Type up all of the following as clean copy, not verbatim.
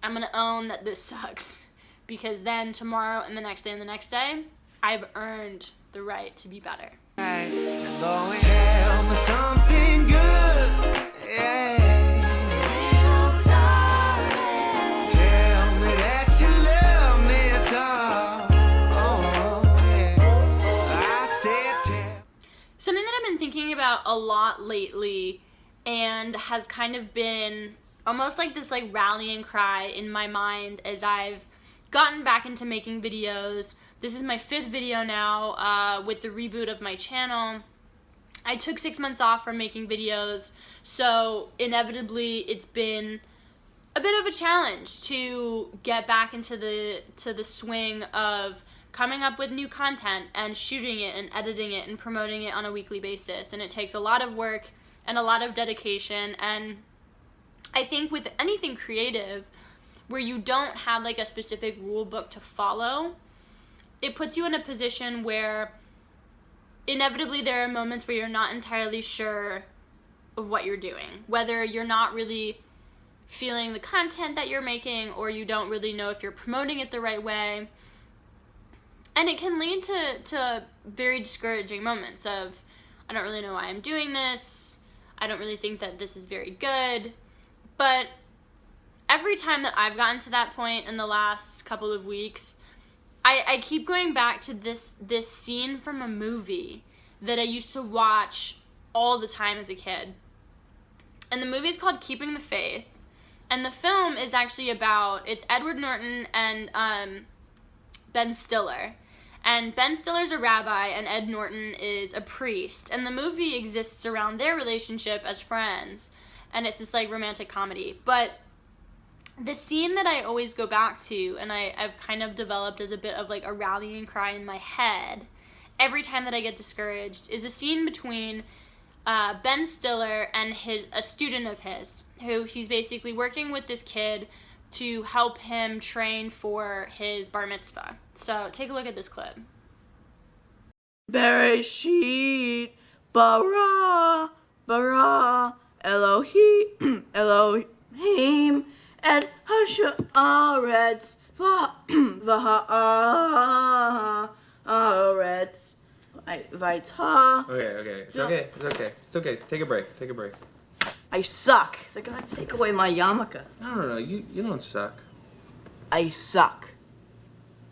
I'm gonna own that this sucks, because then tomorrow and the next day and the next day, I've earned the right to be better. Tell me something good, yeah. Tell me that you love me so. Oh, yeah. I said tell. Something that I've been thinking about a lot lately, and has kind of been almost like this like rallying cry in my mind as I've gotten back into making videos. This is my 5th video now with the reboot of my channel. I took 6 months off from making videos, so inevitably it's been a bit of a challenge to get back into the swing of coming up with new content and shooting it and editing it and promoting it on a weekly basis. And it takes a lot of work and a lot of dedication, and I think with anything creative where you don't have like a specific rule book to follow, it puts you in a position where inevitably there are moments where you're not entirely sure of what you're doing, whether you're not really feeling the content that you're making, or you don't really know if you're promoting it the right way. And it can lead to very discouraging moments of, I don't really know why I'm doing this, I don't really think that this is very good. But every time that I've gotten to that point in the last couple of weeks, I keep going back to this scene from a movie that I used to watch all the time as a kid. And the movie is called Keeping the Faith. And the film is actually it's Edward Norton and Ben Stiller. And Ben Stiller's a rabbi and Ed Norton is a priest. And the movie exists around their relationship as friends. And it's this like romantic comedy. But the scene that I always go back to, and I've kind of developed as a bit of like a rallying cry in my head every time that I get discouraged, is a scene between Ben Stiller and a student of his, who he's basically working with this kid to help him train for his bar mitzvah. So take a look at this clip. Bereshit bara Elohim Elohim et ha'aretz v'ha'aretz v'ayta. Okay. It's okay. Take a break. I suck. They're gonna take away my yarmulke. No. You don't suck. I suck.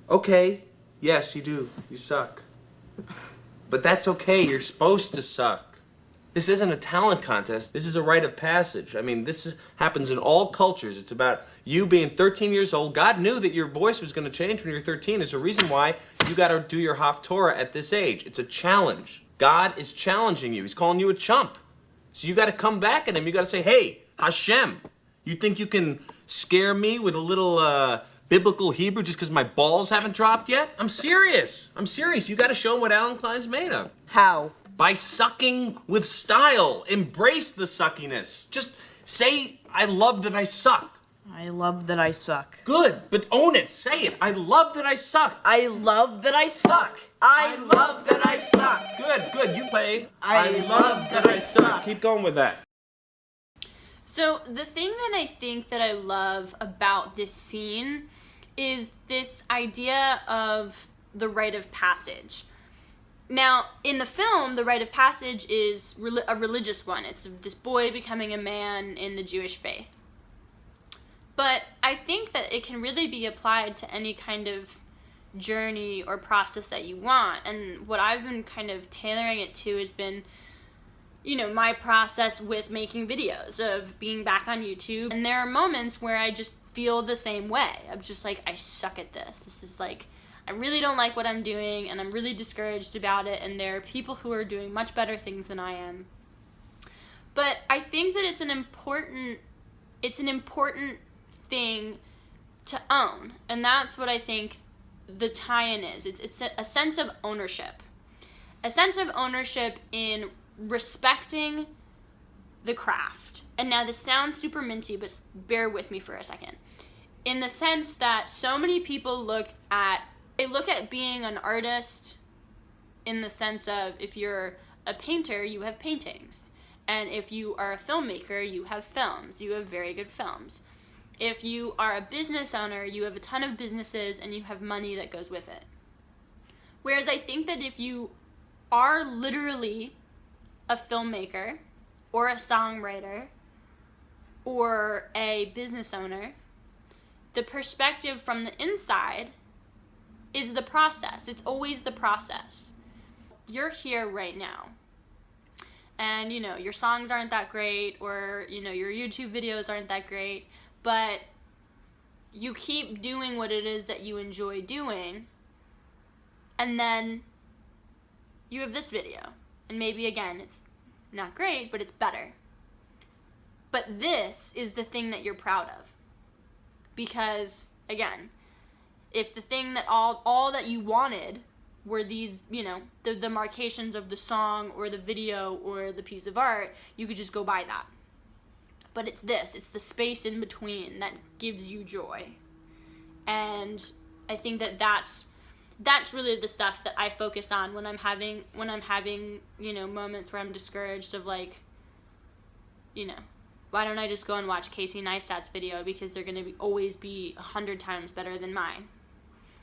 Okay. Yes, you do. You suck. But that's okay. You're supposed to suck. This isn't a talent contest. This is a rite of passage. I mean, happens in all cultures. It's about you being 13 years old. God knew that your voice was going to change when you're 13. There's a reason why you got to do your Haftorah at this age. It's a challenge. God is challenging you. He's calling you a chump. So you got to come back at him. You got to say, hey, Hashem, you think you can scare me with a little biblical Hebrew just because my balls haven't dropped yet? I'm serious. You got to show him what Alan Klein's made of. How? By sucking with style. Embrace the suckiness. Just say, I love that I suck. I love that I suck. Good, but own it. Say it. I love that I suck. I love that I suck. I love that I suck. Good. You play. I love that I suck. Keep going with that. So the thing that I think that I love about this scene is this idea of the rite of passage. Now, in the film, the rite of passage is a religious one. It's this boy becoming a man in the Jewish faith. But I think that it can really be applied to any kind of journey or process that you want. And what I've been kind of tailoring it to has been, my process with making videos, of being back on YouTube. And there are moments where I just feel the same way. I'm just like, I suck at this. This is like, I really don't like what I'm doing, and I'm really discouraged about it, and there are people who are doing much better things than I am. But I think that it's an important thing to own, and that's what I think the tie-in is. It's a sense of ownership. A sense of ownership in respecting the craft. And now this sounds super minty, but bear with me for a second. In the sense that so many people look at being an artist in the sense of, if you're a painter, you have paintings. And if you are a filmmaker, you have films. You have very good films. If you are a business owner, you have a ton of businesses and you have money that goes with it. Whereas I think that if you are literally a filmmaker or a songwriter or a business owner, the perspective from the inside is the process. It's always the process. You're here right now. And, you know, your songs aren't that great, or, you know, your YouTube videos aren't that great, but you keep doing what it is that you enjoy doing, and then you have this video. And maybe, again, it's not great, but it's better. But this is the thing that you're proud of. Because, again, if the thing that all that you wanted were these, you know, the marcations of the song or the video or the piece of art, you could just go buy that. But it's this, it's the space in between that gives you joy. And I think that that's really the stuff that I focus on when I'm having, you know, moments where I'm discouraged of, like, you know, why don't I just go and watch Casey Neistat's video because they're going to always be 100 times better than mine.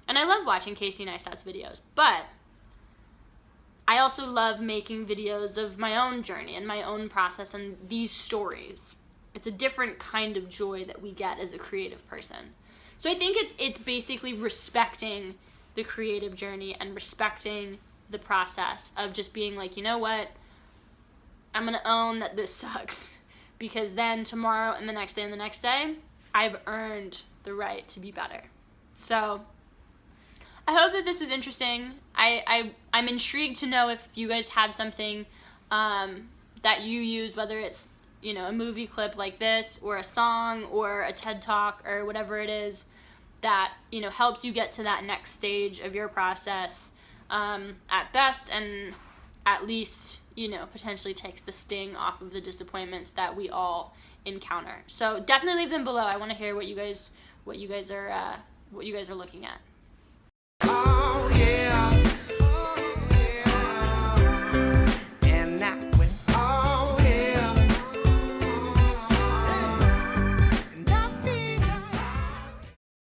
And I love watching Casey Neistat's videos, but I also love making videos of my own journey and my own process and these stories. It's a different kind of joy that we get as a creative person. So I think it's basically respecting the creative journey and respecting the process of just being like, you know what, I'm going to own that this sucks, because then tomorrow and the next day and the next day, I've earned the right to be better. So I hope that this was interesting. I'm intrigued to know if you guys have something that you use, whether it's, you know, a movie clip like this or a song or a TED Talk or whatever it is that, you know, helps you get to that next stage of your process at best, and at least, you know, potentially takes the sting off of the disappointments that we all encounter. So definitely leave them below. I want to hear what you guys are looking at.